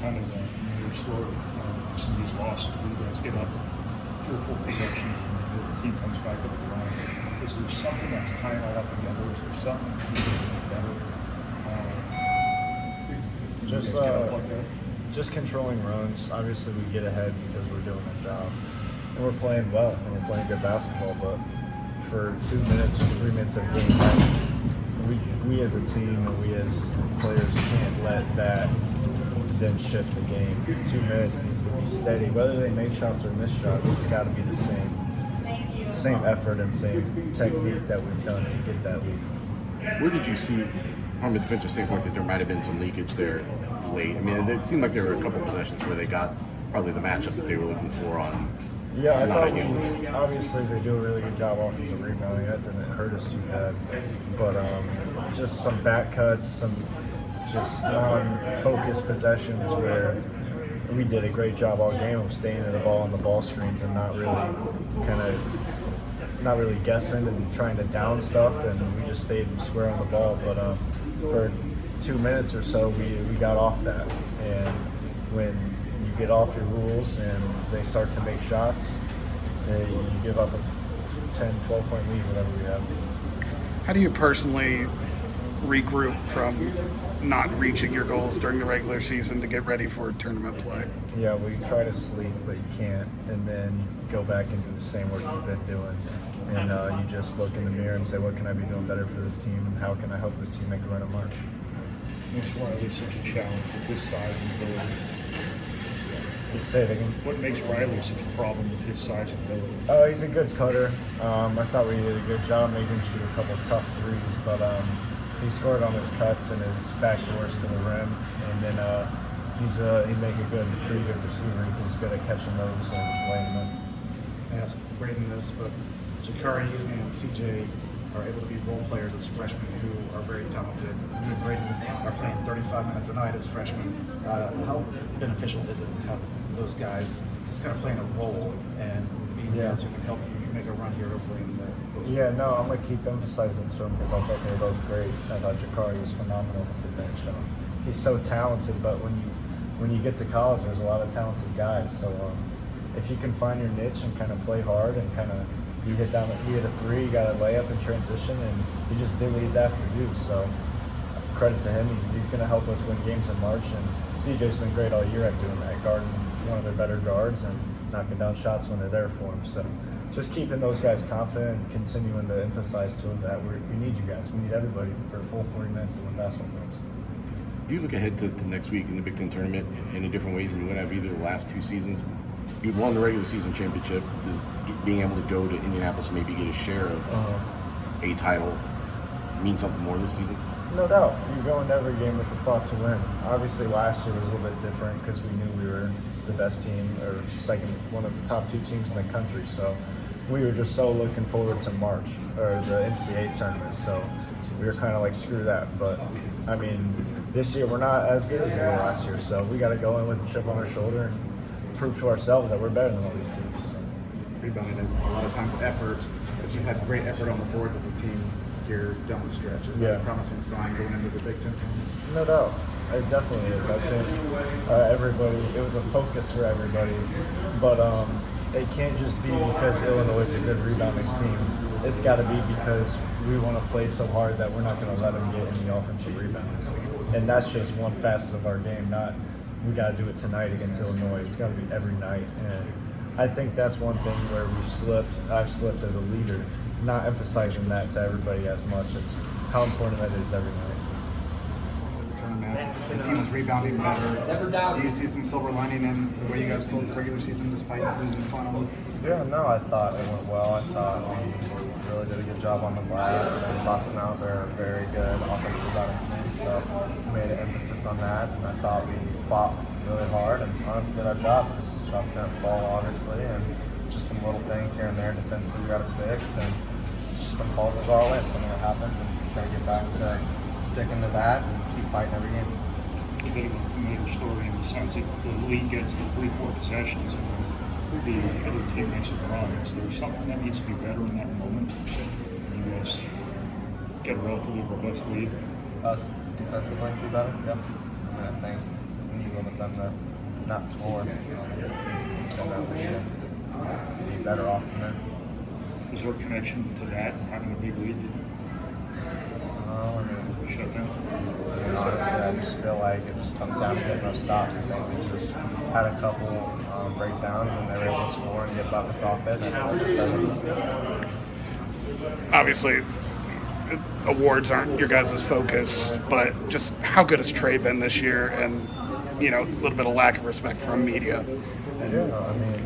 kind of a familiar story for some of these losses. You guys get up 3 or 4 possessions and the team comes back up the line. Is there something that's tying all that together? Is there something that you do better? Just controlling runs. Obviously, we get ahead because we're doing our job, and we're playing well, and we're playing good basketball. But for 2 minutes or 3 minutes of game time, we as a team and we as players can't let that then shift the game. 2 minutes needs to be steady. Whether they make shots or miss shots, it's got to be the same effort and same technique that we've done to get that lead. Where did you see, from a defensive standpoint, that there might have been some leakage there late? I mean, it seemed like there were a couple of possessions where they got probably the matchup that they were looking for on. Yeah, I thought obviously they do a really good job offensive rebounding. That didn't hurt us too bad. But just some back cuts, some just non-focused possessions where we did a great job all game of staying in the ball on the ball screens and not really guessing and trying to down stuff, and we just stayed square on the ball. But for 2 minutes or so, we got off that. And when you get off your rules and they start to make shots, you give up a 10, 12-point lead, whatever we have. How do you personally regroup from not reaching your goals during the regular season to get ready for tournament play? Yeah, we try to sleep, but you can't, and then go back and do the same work you've been doing. And you just look in the mirror and say, what can I be doing better for this team, and how can I help this team make a run at mark? Makes Riley such a challenge with his size and ability. Say it again. What makes Riley such a problem with his size and ability? He's a good cutter. I thought we did a good job making him shoot a couple tough threes, but he scored on his cuts and his backdoors to the rim, and then he'd make a pretty good receiver. He's good at catching those and laying them. I asked Braden this, but Jakari and CJ are able to be role players as freshmen who are very talented. You and Braden are playing 35 minutes a night as freshmen. How beneficial is it to have those guys just kind of playing a role and being guys who can help you make a run here hopefully in the postseason? Yeah, no, I'm going to keep emphasizing to him because I thought they were both great. I thought Jakari was phenomenal with the bench. He's so talented, but when you get to college, there's a lot of talented guys. So if you can find your niche and kind of play hard and kind of you hit a three, you got a layup in transition, and he just did what he's asked to do. So credit to him. He's going to help us win games in March, and CJ's been great all year at doing that, guarding one of their better guards and knocking down shots when they're there for him. So just keeping those guys confident and continuing to emphasize to them that we need you guys. We need everybody for a full 40 minutes to win basketball games. Do you look ahead to next week in the Big Ten tournament in a different way than you would have either the last 2 seasons? You won the regular season championship. Does being able to go to Indianapolis and maybe get a share of a title mean something more this season? No doubt. You go into every game with the thought to win. Obviously, last year was a little bit different because we knew we were the best team, or one of the top 2 teams in the country. So we were just so looking forward to March, or the NCAA tournament. So we were kind of like, screw that. But, I mean, this year we're not as good as we were last year. So we got to go in with a chip on our shoulder and prove to ourselves that we're better than all these teams. Rebounding is a lot of times effort, but you've had great effort on the boards as a team here down the stretch. Is that a promising sign going into the Big Ten tournament? No doubt. It definitely is. I think it was a focus for everybody, but it can't just be because Illinois is a good rebounding team. It's got to be because we want to play so hard that we're not going to let them get any offensive rebounds. And that's just one facet of our game, not we got to do it tonight against Illinois. It's got to be every night. And I think that's one thing where I've slipped as a leader, not emphasizing that to everybody as much as how important that is every night. The team is rebounding better. Do you see some silver lining in the way you guys closed the regular season despite losing the final? Yeah, no, I thought it went well. I thought we really did a good job on the glass and boxing out. They're a very good offensive rebounding team, so we made an emphasis on that. And I thought we fought really hard and honestly did our job. Just shots didn't fall, obviously, and just some little things here and there defensively we got to fix, and just some falls that go our way. Something that happens, and try to get back to sticking to that and keep fighting every game. A bit of a familiar story in the sense that the league gets to 3-4 possessions and the other team makes a run. Is there something that needs to be better in that moment? You guys get a relatively robust lead. Us defensively be better, yeah. I mean, I think we need limit them to not score, extend that lead, and be better off from there. Is there a connection to that, having a big lead? I mean, Shut down? honestly, I just feel like it just comes down to getting those stops. I think we just had a couple breakdowns and they were able to score and get buckets off it, and it just shut us. Obviously, awards aren't your guys' focus, but just how good has Trey been this year, and a little bit of lack of respect from media. Yeah, I mean,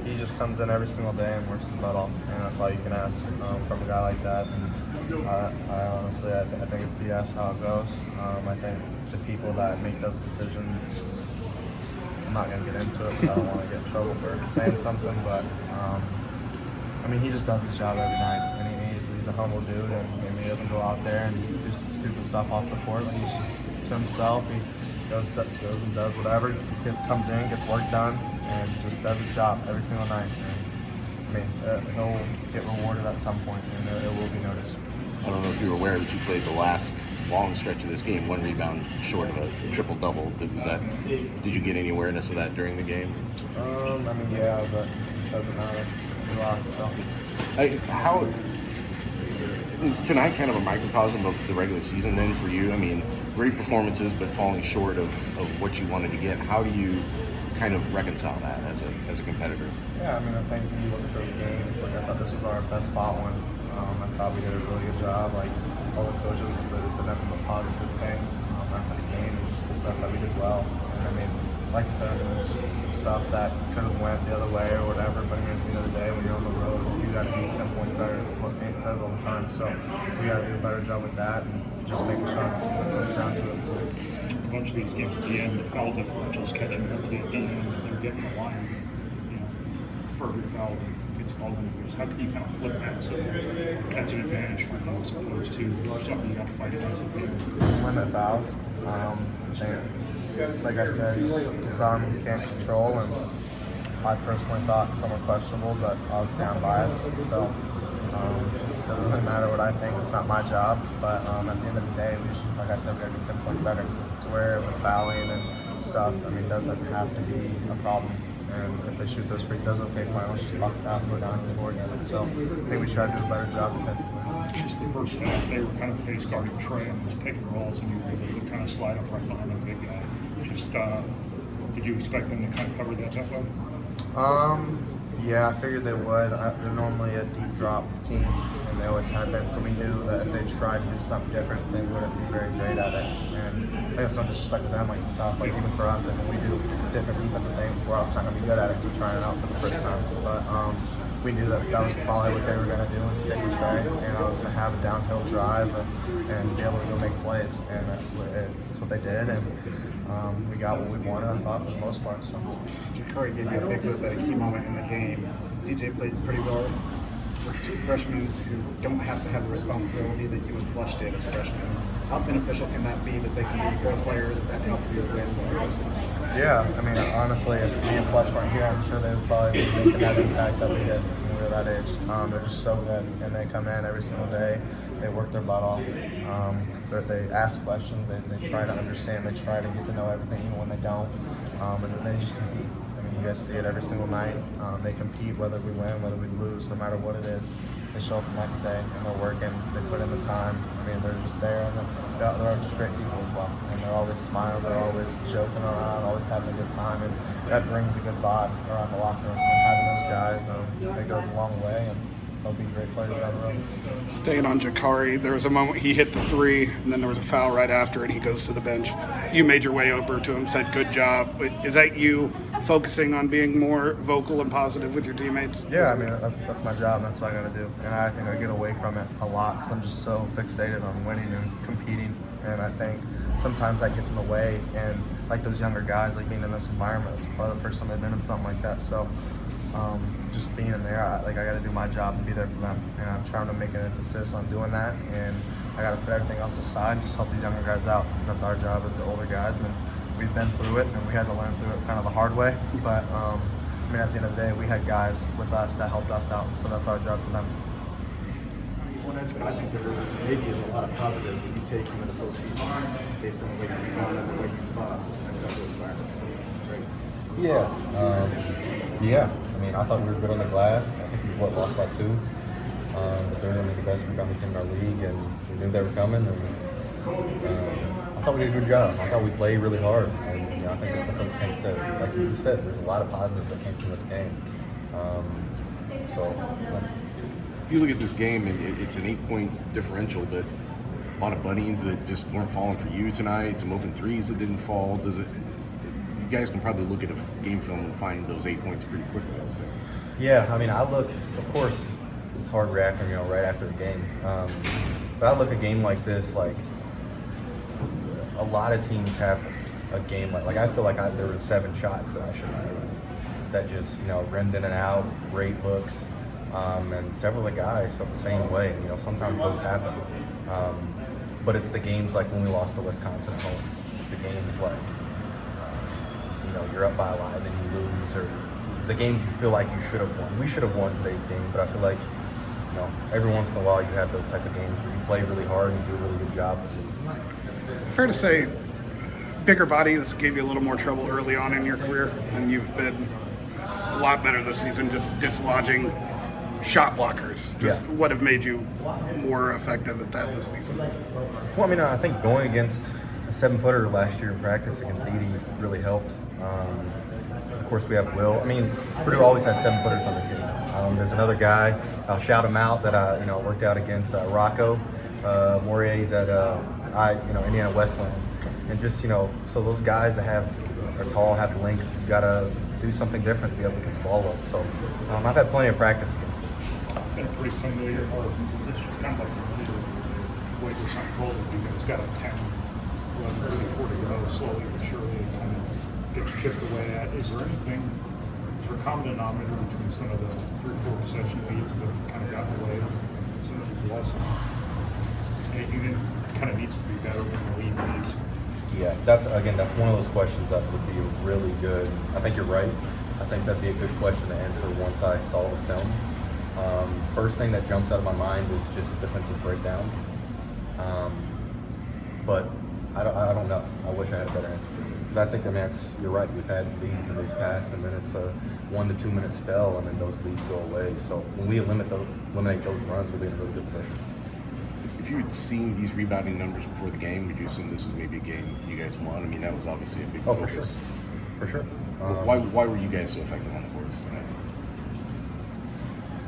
he just comes in every single day and works his butt off, and that's all you can ask from a guy like that. And I honestly, I think it's BS how it goes. I think the people that make those decisions, I'm not going to get into it because I don't want to get in trouble for saying something, but I mean, he just does his job every night, and he's a humble dude, and he doesn't go out there and do stupid stuff off the court. Like, he's just to himself. He goes and does whatever, comes in, gets work done, and just does his job every single night. And, I mean, he'll get rewarded at some point, and it will be noticed. I don't know if you were aware that you played the last long stretch of this game, 1 rebound short of a triple-double. Did you get any awareness of that during the game? I mean, yeah, but it doesn't matter. We lost, so. How is tonight kind of a microcosm of the regular season then for you? I mean, great performances, but falling short of what you wanted to get. How do you kind of reconcile that as a competitor? Yeah, I mean, I think when you look at those games, like, I thought this was our best fought one. I thought we did a really good job. Like, all the coaches, they said nothing but positive things after the game, and just the stuff that we did well. And I mean, like I said, there was some stuff that could have went the other way or whatever, but I mean, at the end of the day, when you're on the road, you got to be 10 points better. That's what Kane says all the time. So we got to do a better job with that and just making shots when it comes down to it. So. A bunch of these games at the end, the foul differential's catching up to the end, and they're getting the line, for every foul that gets called in the years. How can you kind of flip that so that's an advantage for you as opposed to something you got to fight against the game? Limit fouls. I think, like I said, some you can't control, and I personally thought some were questionable, but obviously I'm biased, so it doesn't really matter what I think. It's not my job, but at the end of the day, like I said, we got to be 10 points better. It's where the fouling and stuff, I mean, doesn't have to be a problem. And if they shoot those free throws, okay, fine, let's just box out and go down and score again. So I think we try to do a better job defensively. Just the first half, they were kind of face guarding Trey on those pick and rolls, and you were able to kind of slide up right behind the big guy. Just, did you expect them to kind of cover that way? Yeah, I figured they would. They're normally a deep drop team, and they always have been. So we knew that if they tried to do something different, they wouldn't be very great at it. And I think that's no disrespect to them, like stuff. Like even for us, like when we do different defensive things, we're also not going to be good at it because we're trying it out for the first time. But we knew that was probably what they were going to do and stick with Trey, and I was going to have a downhill drive and be able to go make plays, and that's what they did, and we got what we wanted, I thought, for the most part. So. Jakari gave you a big lift at a key moment in the game. CJ played pretty well for two freshmen who don't have to have the responsibility that you and Fletch did as freshmen. How beneficial can that be that they can be role players that help you win? Yeah, I mean, honestly, if me and Fletch weren't here, I'm sure they would probably be making that impact that we did when we were that age. They're just so good, and they come in every single day. They work their butt off. They ask questions. They try to understand. They try to get to know everything, even when they don't. And then they just compete. I mean, you guys see it every single night. They compete whether we win, whether we lose, no matter what it is. They show up the next day, and they're working. They put in the time. I mean, they're just there, and they're just great people as well. And they're always smiling. They're always joking around, always having a good time, and that brings a good vibe around the locker room. And having those guys, it goes a long way, and they'll be great players down the road. Staying on Jakari, there was a moment he hit the three, and then there was a foul right after, and he goes to the bench. You made your way over to him, said, "Good job." Is that you focusing on being more vocal and positive with your teammates? Yeah, I mean, that's my job, and that's what I got to do. And I think I get away from it a lot because I'm just so fixated on winning and competing. And I think sometimes that gets in the way. And like those younger guys, like being in this environment, it's probably the first time they've been in something like that. So just being in there, I got to do my job and be there for them. And I'm trying to make an emphasis on doing that. And I got to put everything else aside and just help these younger guys out because that's our job as the older guys. And we've been through it, and we had to learn through it kind of the hard way. But I mean, at the end of the day, we had guys with us that helped us out, so that's our job for them. one edge, but I think there maybe is a lot of positives that you take into the postseason based on the way you rebounded, the way you fought, and tough environment. Right? Yeah. I mean, I thought we were good on the glass. I think we lost by 2. But they're going to be the best rebounding team in our league, and we knew they were coming. And I thought we did a good job. I thought we played really hard. And I think that's what Coach Kane said. Like you said, there's a lot of positives that came from this game. If you look at this game, and it's an 8-point differential, but a lot of bunnies that just weren't falling for you tonight, some open threes that didn't fall. You guys can probably look at a game film and find those 8 points pretty quickly. Yeah, I mean, of course, it's hard reacting, right after the game. But I look at a game like this, like a lot of teams have a game like I feel like there were 7 shots that I should have made that just, rimmed in and out, great looks. And several of the guys felt the same way. Sometimes those happen. But it's the games like when we lost to Wisconsin at home. It's the games like, you're up by a lot and then you lose, or the games you feel like you should have won. We should have won today's game, but I feel like, every once in a while you have those type of games where you play really hard and you do a really good job and lose. Fair to say, bigger bodies gave you a little more trouble early on in your career, and you've been a lot better this season just dislodging shot blockers. What have made you more effective at that this season? Well, I mean, I think going against a 7-footer last year in practice against Edie really helped. Of course, we have Will. I mean, Purdue always has 7-footers on the team. There's another guy, I'll shout him out, that I worked out against Rocco Morier's at Indiana Westland. And just, so those guys that are tall, have length, you got to do something different to be able to get the ball up. So I've had plenty of practice against him. Been pretty familiar, or this is kind of like the way this unfolded. You guys got a 10, 11, 34 to go, slowly but surely it kind of gets chipped away at. Is there a common denominator between some of the 3 or 4 possession leads that have kind of gotten away and some of these losses? Anything that kind of needs to be better when the lead leads? Yeah, that's one of those questions that would be really good. I think you're right. I think that'd be a good question to answer once I saw the film. First thing that jumps out of my mind is just defensive breakdowns. But I don't know. I wish I had a better answer for you. Because I think, you're right. We've had leads in those past, and then it's a 1 to 2 minute spell, and then those leads go away. So when we eliminate those runs, we'll be in a really good position. If you had seen these rebounding numbers before the game, would you assume this was maybe a game you guys won? I mean, that was obviously a big focus. For sure. Why were you guys so effective on the courts tonight?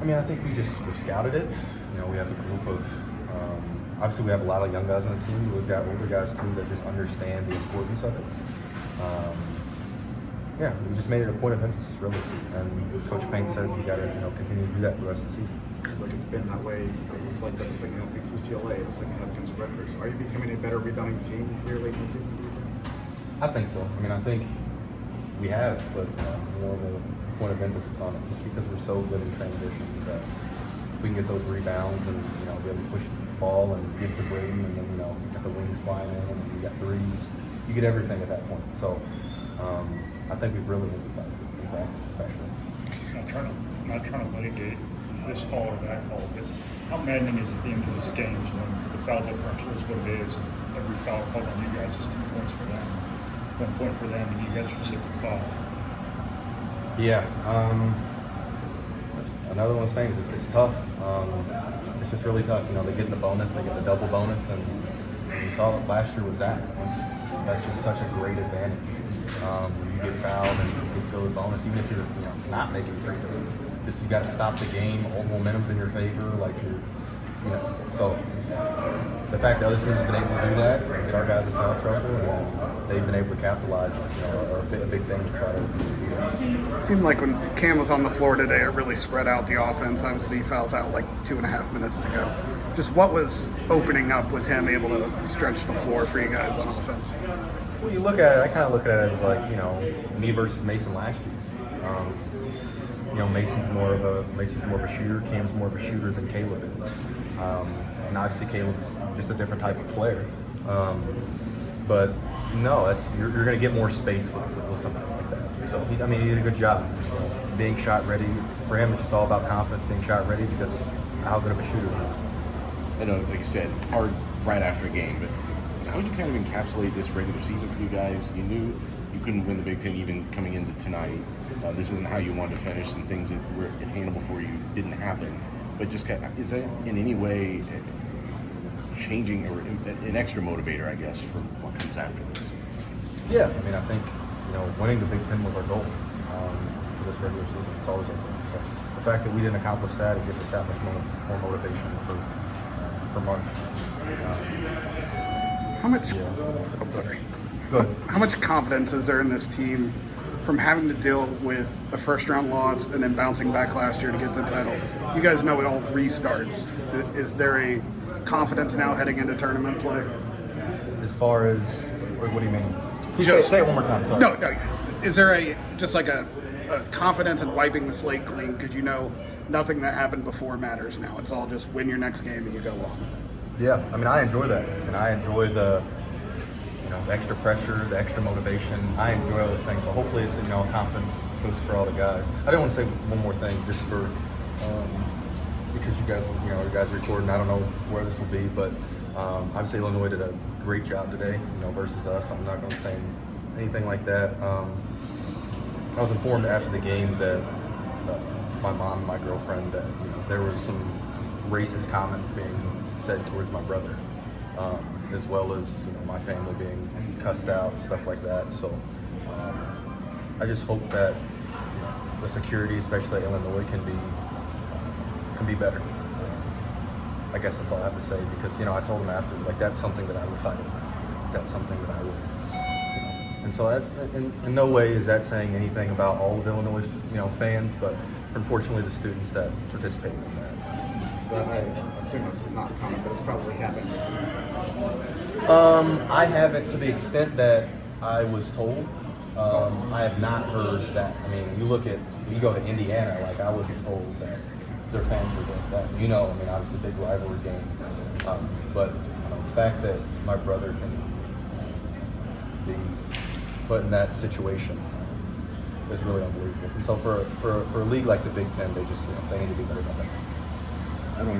I mean, I think we scouted it. We have a group of, obviously we have a lot of young guys on the team. We've got older guys too that just understand the importance of it. We just made it a point of emphasis, really. And Coach Payne said we got to, continue to do that for the rest of the season. Seems like it's been that way. It was like that the second half against UCLA, the second half against Rutgers. Are you becoming a better rebounding team here late in the season, do you think? I think so. I mean, I think we have put more of a point of emphasis on it, just because we're so good in transition that if we can get those rebounds and be able to push the ball and give to Braden, and then get the wings flying in, and you got threes, you get everything at that point. So I think we've really emphasized it in practice, especially. Not trying to litigate this call or that call, but how maddening is at the end of these games when the foul differential is what it is, and every foul called on you guys is 2 points for them, 1 point for them, and you guys are sitting 5. Yeah, another one of those things. It's tough. It's just really tough. They get the bonus, they get the double bonus, and you saw it last year with Zach. That's just such a great advantage. You get fouled and you get to go to bonus, even if you're not making free throws. Just you got to stop the game. All momentum's in your favor. So the fact that other teams have been able to do that, get our guys in foul trouble, and they've been able to capitalize, are a big thing to try to beat. It seemed like when Cam was on the floor today, it really spread out the offense. Obviously, he fouls out like 2.5 minutes to go. Just what was opening up with him able to stretch the floor for you guys on offense? Well, you look at it, I kind of look at it as like, me versus Mason last year. Mason's more of a shooter. Cam's more of a shooter than Caleb is. And obviously Caleb's just a different type of player. But no, you're going to get more space with somebody like that. So he did a good job. Being shot ready for him, it's just all about confidence. Being shot ready because of how good of a shooter he is. I know, like you said, hard right after a game, but how would you kind of encapsulate this regular season for you guys? You knew you couldn't win the Big Ten even coming into tonight. This isn't how you wanted to finish, and things that were attainable for you didn't happen. But just kind of, is that in any way changing or an extra motivator, I guess, for what comes after this? Yeah, I mean, I think, winning the Big Ten was our goal for this regular season. It's always our goal. So the fact that we didn't accomplish that, it gives us that much more motivation for March. How much? Yeah. I'm sorry. Good. How much confidence is there in this team from having to deal with a first-round loss and then bouncing back last year to get the title? You guys know it all restarts. Is there a confidence now heading into tournament play? As far as, what do you mean? Just- Say it one more time, sorry. No. Is there a confidence in wiping the slate clean because you know nothing that happened before matters now? It's all just win your next game and you go on. Yeah, I mean, I enjoy that, and I enjoy the extra pressure, the extra motivation. I enjoy all those things. So hopefully, it's a confidence boost for all the guys. I didn't want to say one more thing, just for because you guys are recording. I don't know where this will be, but obviously Illinois did a great job today, versus us. I'm not going to say anything like that. I was informed after the game that my mom and my girlfriend that there was some racist comments being said towards my brother, as well as my family being cussed out, stuff like that. So I just hope that the security, especially at Illinois, can be better. I guess that's all I have to say, because I told him after, that's something that I would fight over. That's something that I would. And so that, in no way is that saying anything about all of Illinois, fans, but unfortunately the students that participated in that. So I assume it's not common, but it's probably happened before. I haven't, to the extent that I was told. I have not heard that. I mean, you go to Indiana, I wasn't told that their fans were doing that. Obviously big rivalry game. But the fact that my brother can be put in that situation is really unbelievable. And so for a league like the Big Ten, they just they need to be better than that. I don't